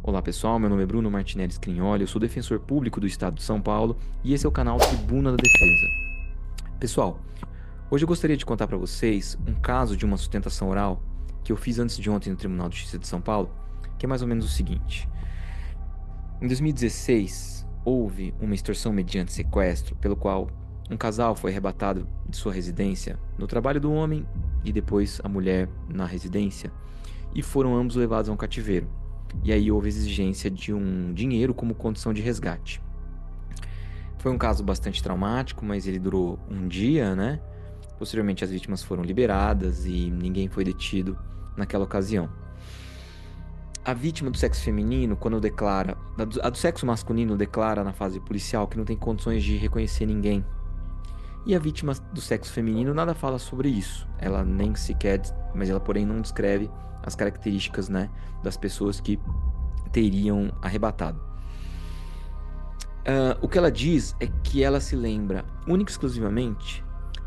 Olá pessoal, meu nome é Bruno Martinelli Scrignoli, eu sou defensor público do Estado de São Paulo e esse é o canal Tribuna da Defesa. Pessoal, hoje eu gostaria de contar para vocês um caso de uma sustentação oral que eu fiz antes de ontem no Tribunal de Justiça de São Paulo, que é mais ou menos o seguinte. Em 2016, houve uma extorsão mediante sequestro, pelo qual um casal foi arrebatado de sua residência no trabalho do homem e depois a mulher na residência, e foram ambos levados a um cativeiro. E aí houve exigência de um dinheiro como condição de resgate. Foi um caso bastante traumático, mas ele durou um dia, né? Posteriormente as vítimas foram liberadas e ninguém foi detido naquela ocasião. A vítima do sexo feminino, quando declara, a do sexo masculino declara na fase policial que não tem condições de reconhecer ninguém. E a vítima do sexo feminino nada fala sobre isso. Ela nem sequer, mas ela porém não descreve as características, né, das pessoas que teriam arrebatado. O que ela diz é que ela se lembra única e exclusivamente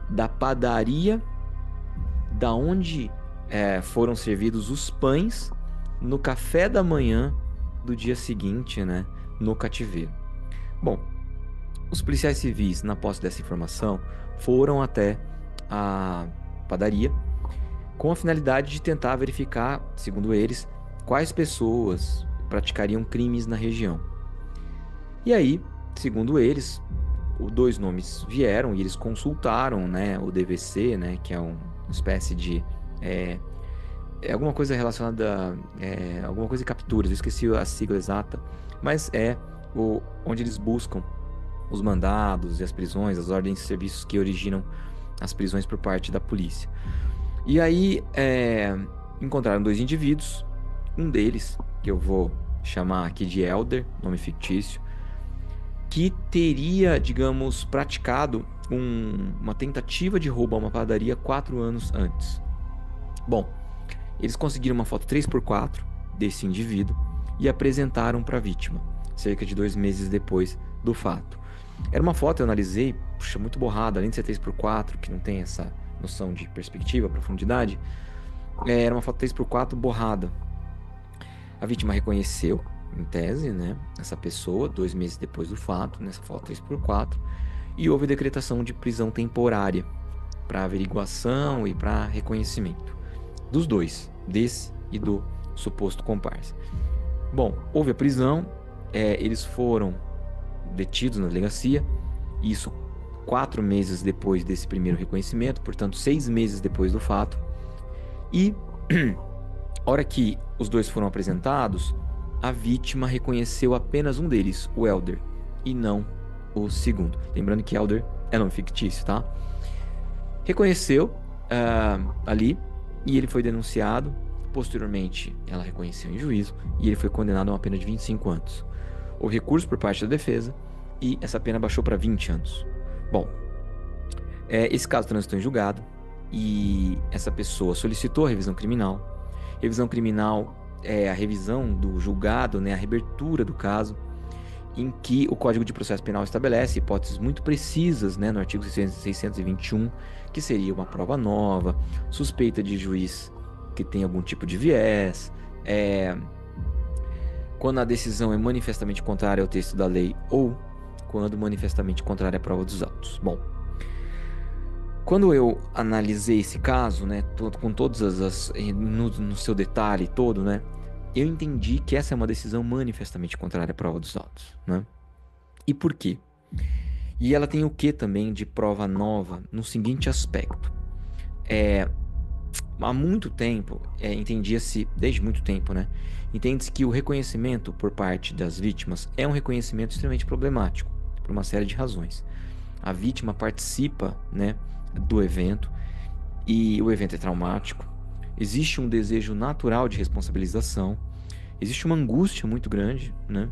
da padaria da onde foram servidos os pães no café da manhã do dia seguinte, né, no cativeiro. Bom, os policiais civis, na posse dessa informação, foram até a padaria com a finalidade de tentar verificar, segundo eles, quais pessoas praticariam crimes na região. E aí, segundo eles, os dois nomes vieram e eles consultaram, né, o DVC, né, que é uma espécie de alguma coisa relacionada a alguma coisa de capturas, eu esqueci a sigla exata, mas é onde eles buscam os mandados e as prisões, as ordens de serviços que originam as prisões por parte da polícia. E aí encontraram dois indivíduos, um deles, que eu vou chamar aqui de Elder, nome fictício, que teria, digamos, praticado uma tentativa de roubo a uma padaria 4 anos antes. Bom, eles conseguiram uma foto 3x4 desse indivíduo e apresentaram para a vítima, cerca de 2 meses depois do fato. Era uma foto, eu analisei, puxa, muito borrada, além de ser 3x4, que não tem essa noção de perspectiva, profundidade, era uma foto 3x4 borrada. A vítima reconheceu, em tese, né, essa pessoa 2 meses depois do fato, nessa foto 3x4, e houve decretação de prisão temporária para averiguação e para reconhecimento dos dois, desse e do suposto comparsa. Bom, houve a prisão, eles foram detidos na delegacia, isso 4 meses depois desse primeiro reconhecimento, portanto 6 meses depois do fato, e a hora que os dois foram apresentados, a vítima reconheceu apenas um deles, o Elder, e não o segundo. Lembrando que Elder é nome fictício, tá? Reconheceu ali e ele foi denunciado. Posteriormente, ela reconheceu em juízo e ele foi condenado a uma pena de 25 anos. Houve recurso por parte da defesa e essa pena baixou para 20 anos. Bom, esse caso transitou em julgado e essa pessoa solicitou a revisão criminal. Revisão criminal é a revisão do julgado, né, a reabertura do caso, em que o Código de Processo Penal estabelece hipóteses muito precisas, né, no artigo 621, que seria uma prova nova, suspeita de juiz que tem algum tipo de viés, quando a decisão é manifestamente contrária ao texto da lei ou quando manifestamente contrária à prova dos autos. Bom, quando eu analisei esse caso, né, com todas no seu detalhe todo, né, eu entendi que essa é uma decisão manifestamente contrária à prova dos autos, né? E por quê? E ela tem o que também de prova nova no seguinte aspecto. Há muito tempo, entendia-se, desde muito tempo, né? Entende-se que o reconhecimento por parte das vítimas é um reconhecimento extremamente problemático, por uma série de razões. A vítima participa, né, do evento e o evento é traumático. Existe um desejo natural de responsabilização, existe uma angústia muito grande, né?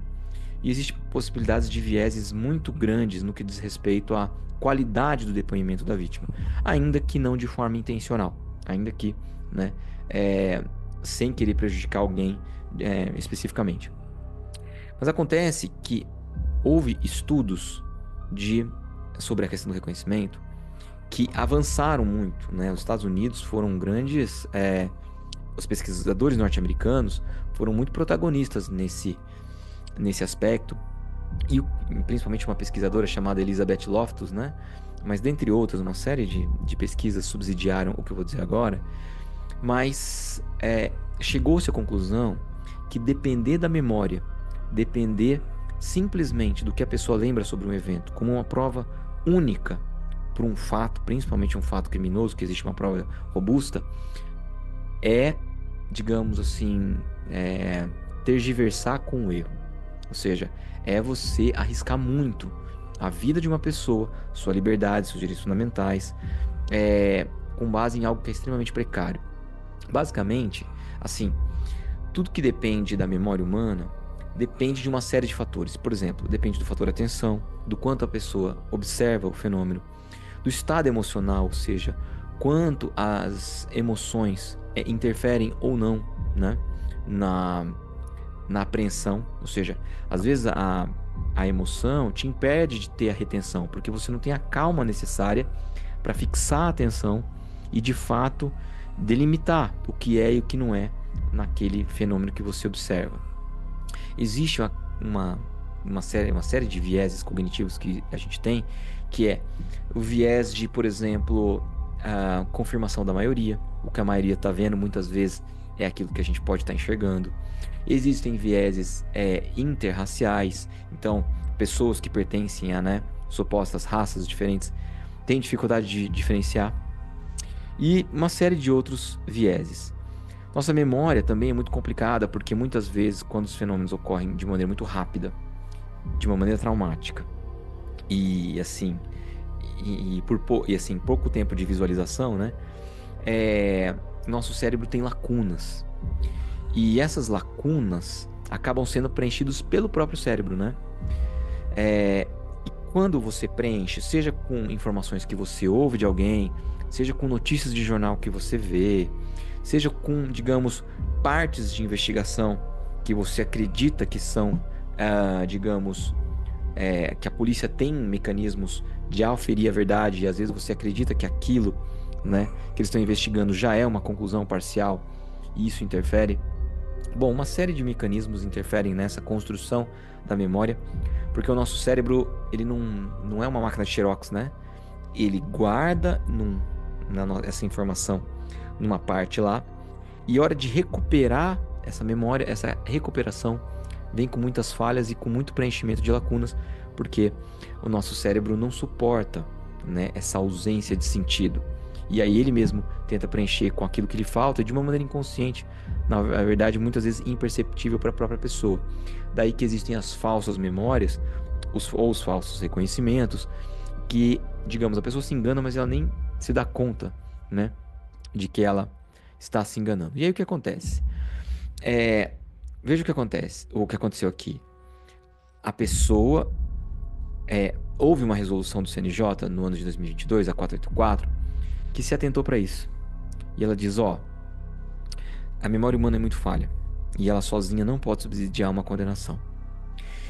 E existem possibilidades de vieses muito grandes no que diz respeito à qualidade do depoimento da vítima, ainda que não de forma intencional, ainda que, né, sem querer prejudicar alguém especificamente. Mas acontece que houve estudos sobre a questão do reconhecimento que avançaram muito, né? Os Estados Unidos foram grandes os pesquisadores norte-americanos foram muito protagonistas nesse aspecto, e principalmente uma pesquisadora chamada Elizabeth Loftus, né? Mas dentre outras, uma série de pesquisas subsidiaram o que eu vou dizer agora, mas chegou-se à conclusão que depender da memória, depender simplesmente do que a pessoa lembra sobre um evento, como uma prova única para um fato, principalmente um fato criminoso, que existe uma prova robusta, digamos assim, tergiversar com o erro. Ou seja, é você arriscar muito a vida de uma pessoa, sua liberdade, seus direitos fundamentais, com base em algo que é extremamente precário. Basicamente, assim, tudo que depende da memória humana depende de uma série de fatores. Por exemplo, depende do fator atenção, do quanto a pessoa observa o fenômeno, do estado emocional, ou seja, quanto as emoções interferem ou não, né, na apreensão. Ou seja, às vezes a emoção te impede de ter a retenção, porque você não tem a calma necessária para fixar a atenção e, de fato, delimitar o que é e o que não é naquele fenômeno que você observa. Existe uma série de vieses cognitivos que a gente tem, que é o viés de, por exemplo, a confirmação da maioria. O que a maioria está vendo muitas vezes é aquilo que a gente pode estar enxergando. Existem vieses interraciais, então pessoas que pertencem a, né, supostas raças diferentes têm dificuldade de diferenciar, e uma série de outros vieses. Nossa memória também é muito complicada, porque muitas vezes, quando os fenômenos ocorrem de maneira muito rápida, de uma maneira traumática, e assim, pouco tempo de visualização, né, nosso cérebro tem lacunas. E essas lacunas acabam sendo preenchidas pelo próprio cérebro, né? E quando você preenche, seja com informações que você ouve de alguém, seja com notícias de jornal que você vê, seja com, digamos, partes de investigação que você acredita que são, que a polícia tem mecanismos de aferir a verdade, e às vezes você acredita que aquilo, né, que eles estão investigando já é uma conclusão parcial, e isso interfere. Bom, uma série de mecanismos interferem nessa construção da memória, porque o nosso cérebro, ele não é uma máquina de Xerox, né? Ele guarda essa informação numa parte lá, e a hora de recuperar essa memória, essa recuperação vem com muitas falhas e com muito preenchimento de lacunas, porque o nosso cérebro não suporta, né, essa ausência de sentido. E aí ele mesmo tenta preencher com aquilo que lhe falta de uma maneira inconsciente, na verdade muitas vezes imperceptível para a própria pessoa. Daí que existem as falsas memórias, ou os falsos reconhecimentos, que, digamos, a pessoa se engana, mas ela nem se dá conta, né, de que ela está se enganando. E aí o que acontece? Veja o que acontece, o que aconteceu aqui. A pessoa houve uma resolução do CNJ no ano de 2022, a 484, que se atentou para isso. E ela diz, a memória humana é muito falha, e ela sozinha não pode subsidiar uma condenação.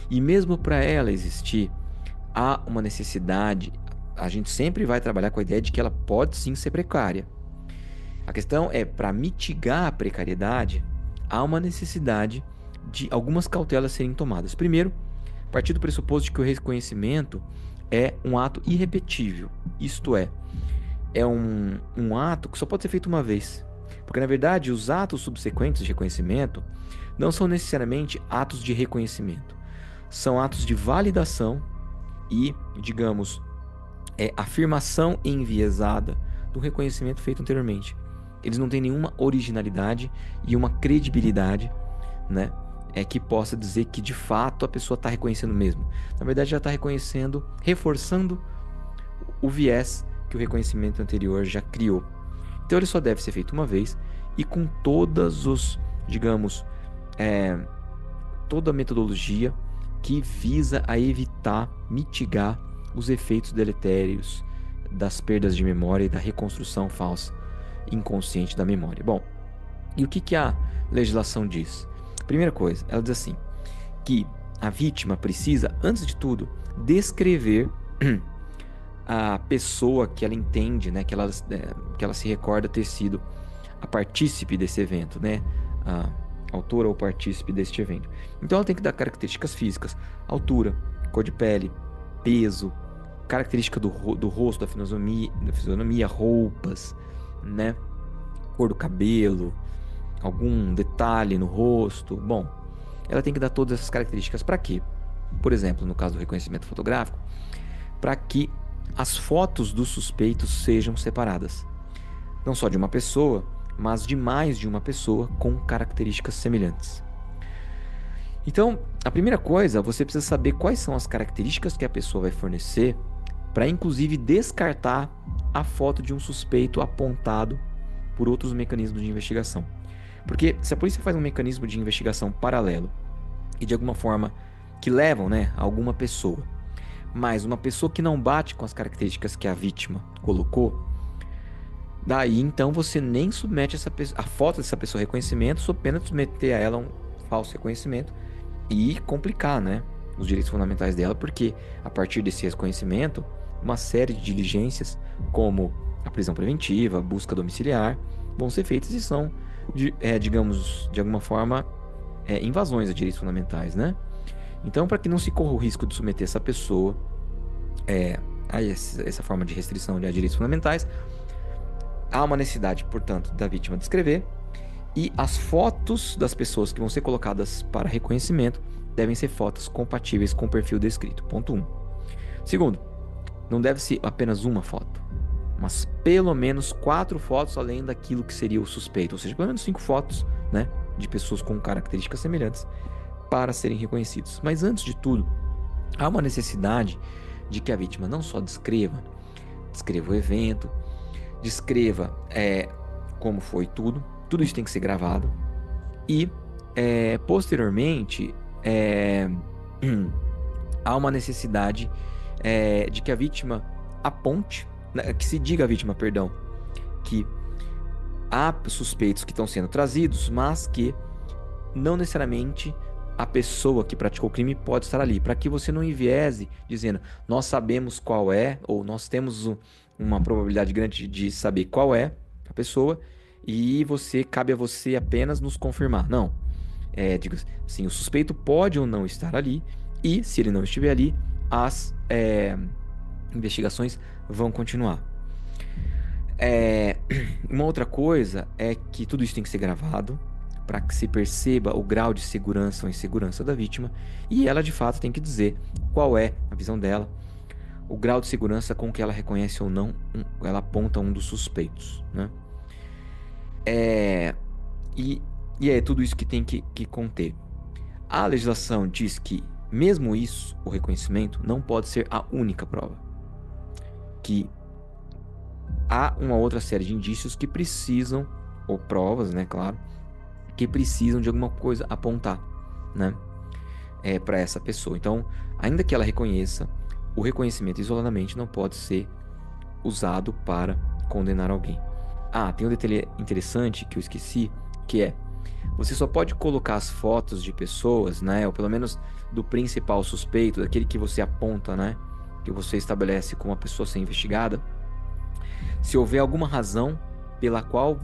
E mesmo para ela existir, há uma necessidade. A gente sempre vai trabalhar com a ideia de que ela pode sim ser precária. A questão é, para mitigar a precariedade, há uma necessidade de algumas cautelas serem tomadas. Primeiro, partir do pressuposto de que o reconhecimento é um ato irrepetível. Isto é um ato que só pode ser feito uma vez. Porque, na verdade, os atos subsequentes de reconhecimento não são necessariamente atos de reconhecimento. São atos de validação e, digamos, afirmação enviesada do reconhecimento feito anteriormente. Eles não têm nenhuma originalidade e uma credibilidade, né, que possa dizer que de fato a pessoa está reconhecendo mesmo. Na verdade, já está reconhecendo, reforçando o viés que o reconhecimento anterior já criou. Então ele só deve ser feito uma vez e com todas os, digamos, toda a metodologia que visa a evitar, mitigar os efeitos deletérios das perdas de memória e da reconstrução falsa inconsciente da memória. Bom, e o que a legislação diz? Primeira coisa, ela diz assim, que a vítima precisa, antes de tudo, descrever a pessoa que ela entende, né, que ela se recorda ter sido a partícipe desse evento, né? A autora ou partícipe deste evento. Então ela tem que dar características físicas, altura, cor de pele, peso, característica do rosto, da fisionomia, roupas, né? Cor do cabelo, algum detalhe no rosto. Bom, ela tem que dar todas essas características para quê? Por exemplo, no caso do reconhecimento fotográfico, para que as fotos dos suspeitos sejam separadas. Não só de uma pessoa, mas de mais de uma pessoa com características semelhantes. Então, a primeira coisa, você precisa saber quais são as características que a pessoa vai fornecer para, inclusive, descartar a foto de um suspeito apontado por outros mecanismos de investigação. Porque se a polícia faz um mecanismo de investigação paralelo e de alguma forma que levam, né, a alguma pessoa, mas uma pessoa que não bate com as características que a vítima colocou, daí então você nem submete a foto dessa pessoa a reconhecimento, sob pena de submeter a ela um falso reconhecimento e complicar, né, os direitos fundamentais dela, porque a partir desse reconhecimento, uma série de diligências, como a prisão preventiva, a busca domiciliar, vão ser feitas e são, digamos, de alguma forma, invasões a direitos fundamentais, né? Então, para que não se corra o risco de submeter essa pessoa a essa forma de restrição de direitos fundamentais, há uma necessidade, portanto, da vítima descrever, e as fotos das pessoas que vão ser colocadas para reconhecimento devem ser fotos compatíveis com o perfil descrito. Ponto 1. Segundo, não deve ser apenas uma foto, mas pelo menos 4 fotos além daquilo que seria o suspeito, ou seja, pelo menos 5 fotos, né, de pessoas com características semelhantes para serem reconhecidos. Mas antes de tudo, há uma necessidade de que a vítima não só descreva o evento, descreva como foi tudo isso tem que ser gravado e posteriormente há uma necessidade de que a vítima aponte, que se diga à vítima, perdão, que há suspeitos que estão sendo trazidos, mas que não necessariamente a pessoa que praticou o crime pode estar ali, para que você não enviese dizendo, nós sabemos qual é, ou nós temos uma probabilidade grande de saber qual é a pessoa, e cabe a você apenas nos confirmar. Não, digo assim, o suspeito pode ou não estar ali, e se ele não estiver ali, as investigações vão continuar. Uma outra coisa é que tudo isso tem que ser gravado para que se perceba o grau de segurança ou insegurança da vítima, e ela de fato tem que dizer qual é a visão dela, o grau de segurança com que ela reconhece ou não, ela aponta um dos suspeitos, né? E é tudo isso que tem que conter. A legislação diz que, mesmo isso, o reconhecimento não pode ser a única prova. Que há uma outra série de indícios que precisam, ou provas, né, claro, que precisam de alguma coisa apontar, né, para essa pessoa. Então, ainda que ela reconheça, o reconhecimento isoladamente não pode ser usado para condenar alguém. Tem um detalhe interessante que eu esqueci, que você só pode colocar as fotos de pessoas, né, ou pelo menos do principal suspeito, daquele que você aponta, né, que você estabelece como a pessoa a ser investigada, se houver alguma razão pela qual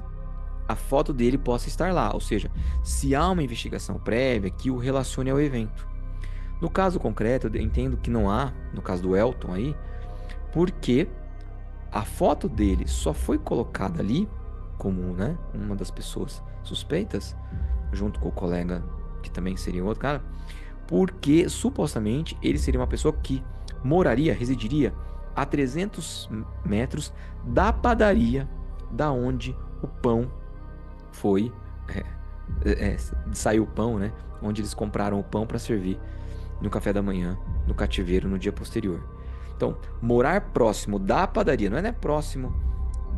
a foto dele possa estar lá, ou seja, se há uma investigação prévia que o relacione ao evento. No caso concreto, eu entendo que não há, no caso do Elton aí, porque a foto dele só foi colocada ali como, né, uma das pessoas suspeitas, junto com o colega que também seria outro cara, porque supostamente ele seria uma pessoa que residiria a 300 metros da padaria da onde o pão foi, saiu o pão, né, onde eles compraram o pão para servir no café da manhã, no cativeiro, no dia posterior. Então, morar próximo da padaria, não é, né, próximo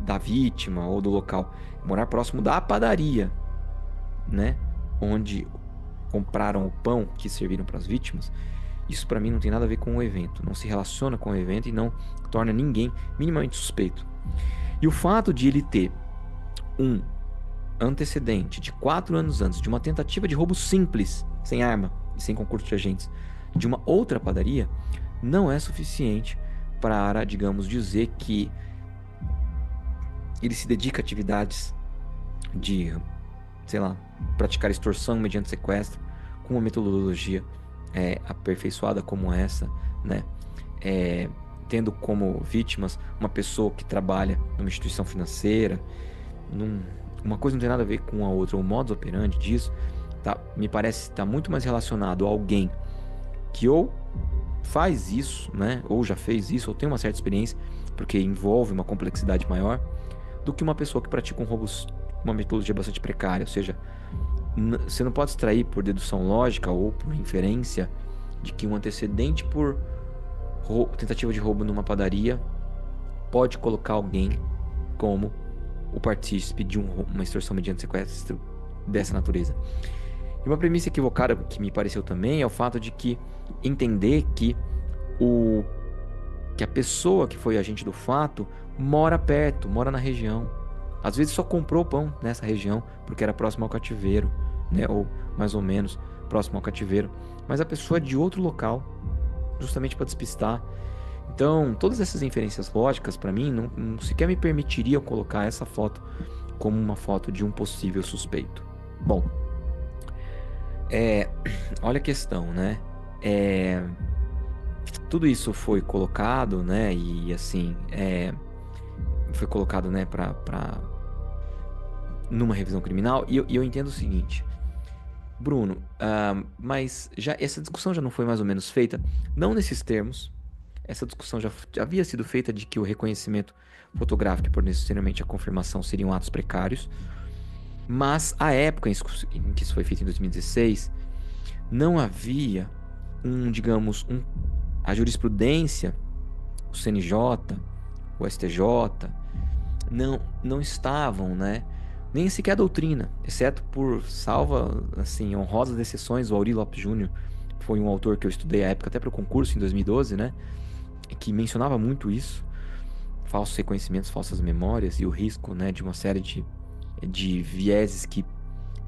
da vítima ou do local, morar próximo da padaria, né, onde compraram o pão que serviram para as vítimas, isso para mim não tem nada a ver com o evento, não se relaciona com o evento e não torna ninguém minimamente suspeito. E o fato de ele ter um antecedente de 4 anos antes de uma tentativa de roubo simples, sem arma e sem concurso de agentes, de uma outra padaria, não é suficiente para, digamos, dizer que ele se dedica a atividades de, sei lá, praticar extorsão mediante sequestro com uma metodologia aperfeiçoada como essa, né? Tendo como vítimas uma pessoa que trabalha numa instituição financeira, uma coisa não tem nada a ver com a outra. O modus operandi disso me parece estar muito mais relacionado a alguém que ou faz isso, né? Ou já fez isso, ou tem uma certa experiência, porque envolve uma complexidade maior, do que uma pessoa que pratica um roubo, uma metodologia bastante precária. Ou seja, você não pode extrair por dedução lógica ou por inferência de que um antecedente por tentativa de roubo numa padaria pode colocar alguém como o partícipe de uma extorsão mediante sequestro dessa natureza. E uma premissa equivocada que me pareceu também é o fato de que entender que a pessoa que foi agente do fato mora perto, mora na região. Às vezes só comprou pão nessa região porque era próximo ao cativeiro, né? Ou mais ou menos próximo ao cativeiro. Mas a pessoa é de outro local, justamente para despistar. Então, todas essas inferências lógicas, para mim, não sequer me permitiriam colocar essa foto como uma foto de um possível suspeito. Bom, olha a questão, né? Tudo isso foi colocado, né? E assim, foi colocado, né, numa revisão criminal. E eu entendo o seguinte, Bruno, mas essa discussão já não foi mais ou menos feita? Não nesses termos. Essa discussão já havia sido feita de que o reconhecimento fotográfico e por necessariamente a confirmação seriam atos precários. Mas a época em que isso foi feito, em 2016, não havia a jurisprudência, o CNJ, o STJ, não estavam, né? Nem sequer a doutrina, exceto por salva, assim, honrosas exceções. O Aurí Lopes Júnior foi um autor que eu estudei à época, até para o concurso em 2012, né? Que mencionava muito isso, falsos reconhecimentos, falsas memórias e o risco, né, de uma série de vieses que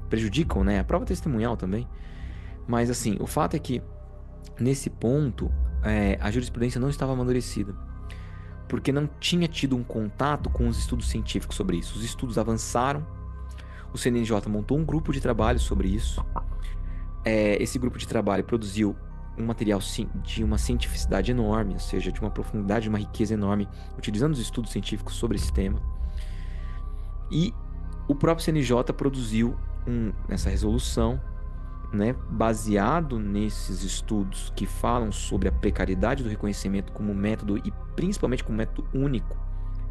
prejudicam, né, a prova testemunhal também. Mas assim, o fato é que nesse ponto a jurisprudência não estava amadurecida, porque não tinha tido um contato com os estudos científicos sobre isso. Os estudos avançaram, o CNJ montou um grupo de trabalho sobre isso. Esse grupo de trabalho produziu um material de uma cientificidade enorme, ou seja, de uma profundidade, de uma riqueza enorme, utilizando os estudos científicos sobre esse tema. E o próprio CNJ produziu essa resolução, né, baseado nesses estudos que falam sobre a precariedade do reconhecimento como método e principalmente como método único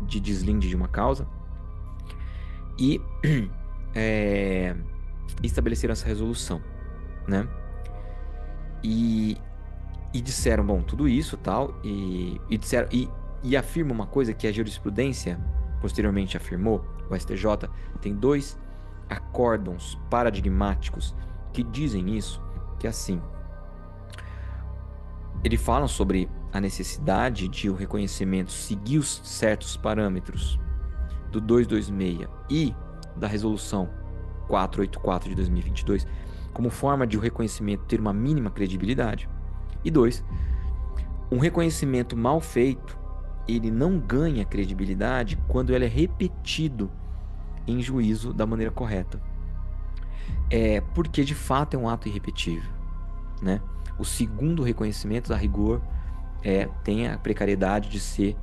de deslinde de uma causa, e estabeleceram essa resolução, né? E disseram, bom, tudo isso tal, e disseram, e afirma uma coisa que a jurisprudência posteriormente afirmou. O STJ tem 2 acórdãos paradigmáticos que dizem isso, que é assim, eles falam sobre a necessidade de o reconhecimento seguir os certos parâmetros do 226 e da resolução 484 de 2022, como forma de o reconhecimento ter uma mínima credibilidade. E 2, um reconhecimento mal feito, ele não ganha credibilidade quando ele é repetido em juízo da maneira correta. Porque de fato é um ato irrepetível, né? O segundo reconhecimento, a rigor, tem a precariedade de ser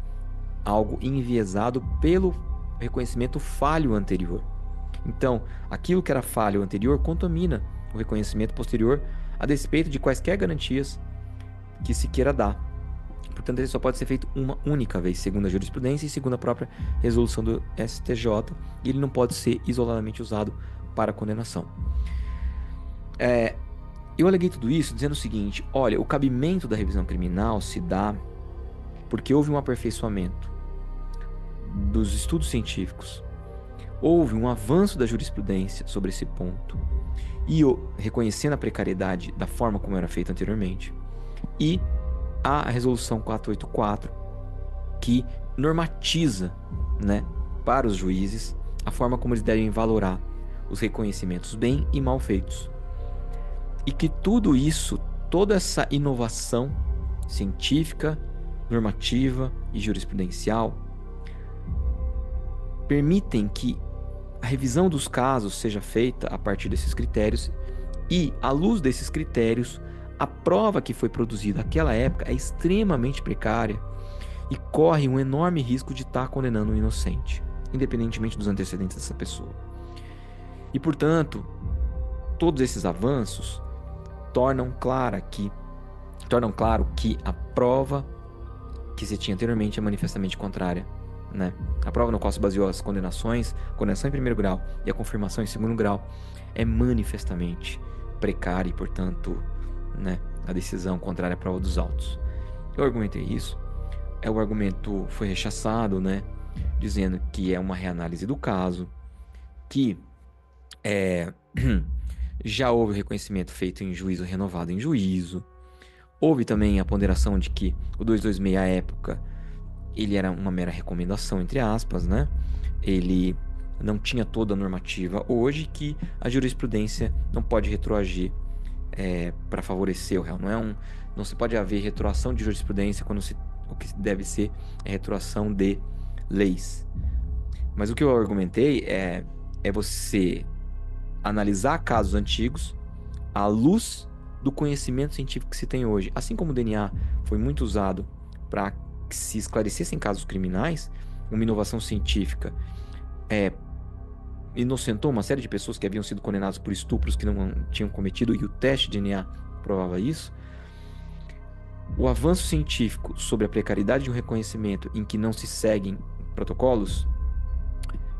algo enviesado pelo reconhecimento falho anterior. Então, aquilo que era falho anterior contamina o reconhecimento posterior, a despeito de quaisquer garantias que se queira dar. Portanto, ele só pode ser feito uma única vez, segundo a jurisprudência e segundo a própria resolução do STJ, e ele não pode ser isoladamente usado para condenação. Eu aleguei tudo isso dizendo o seguinte: olha, o cabimento da revisão criminal se dá porque houve um aperfeiçoamento dos estudos científicos, houve um avanço da jurisprudência sobre esse ponto, e reconhecendo a precariedade da forma como era feita anteriormente, e a resolução 484, que normatiza, né, para os juízes a forma como eles devem valorar os reconhecimentos bem e mal feitos. E que tudo isso, toda essa inovação científica, normativa e jurisprudencial permitem que a revisão dos casos seja feita a partir desses critérios e, à luz desses critérios, a prova que foi produzida naquela época é extremamente precária e corre um enorme risco de estar condenando um inocente, independentemente dos antecedentes dessa pessoa. E, portanto, todos esses avanços tornam claro que a prova que se tinha anteriormente é manifestamente contrária, né? A prova no qual se baseou as condenações, a condenação em primeiro grau e a confirmação em segundo grau, é manifestamente precária e, portanto, né, a decisão contrária à prova dos autos. Eu argumentei isso, o argumento foi rechaçado, né, dizendo que é uma reanálise do caso, que já houve reconhecimento feito em juízo renovado em juízo. Houve também a ponderação de que o 226 à época, ele era uma mera recomendação, entre aspas, né? Ele não tinha toda a normativa hoje, que a jurisprudência não pode retroagir para favorecer o réu. Não se pode haver retroação de jurisprudência quando o que deve ser é retroação de leis. Mas o que eu argumentei é você analisar casos antigos à luz do conhecimento científico que se tem hoje. Assim como o DNA foi muito usado para que se esclarecessem casos criminais, uma inovação científica inocentou uma série de pessoas que haviam sido condenadas por estupros que não tinham cometido, e o teste de DNA provava isso. O avanço científico sobre a precariedade de um reconhecimento em que não se seguem protocolos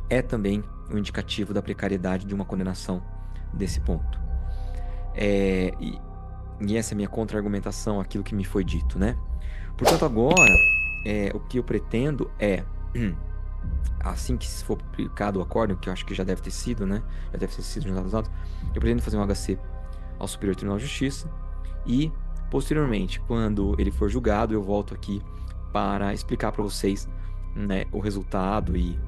é também um indicativo da precariedade de uma condenação desse ponto. E essa é a minha contra-argumentação àquilo que me foi dito, né? Portanto, agora, o que eu pretendo é, assim que for publicado o acórdão, que eu acho que já deve ter sido, né? Já deve ter sido juntado aos autos, eu pretendo fazer um HC ao Superior Tribunal de Justiça e, posteriormente, quando ele for julgado, eu volto aqui para explicar para vocês, né, o resultado, e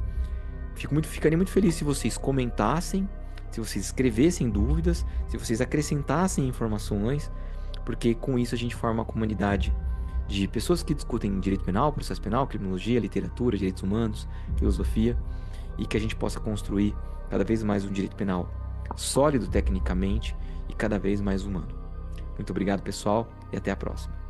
ficaria muito feliz se vocês comentassem, se vocês escrevessem dúvidas, se vocês acrescentassem informações, porque com isso a gente forma uma comunidade de pessoas que discutem direito penal, processo penal, criminologia, literatura, direitos humanos, filosofia, e que a gente possa construir cada vez mais um direito penal sólido tecnicamente e cada vez mais humano. Muito obrigado, pessoal, e até a próxima.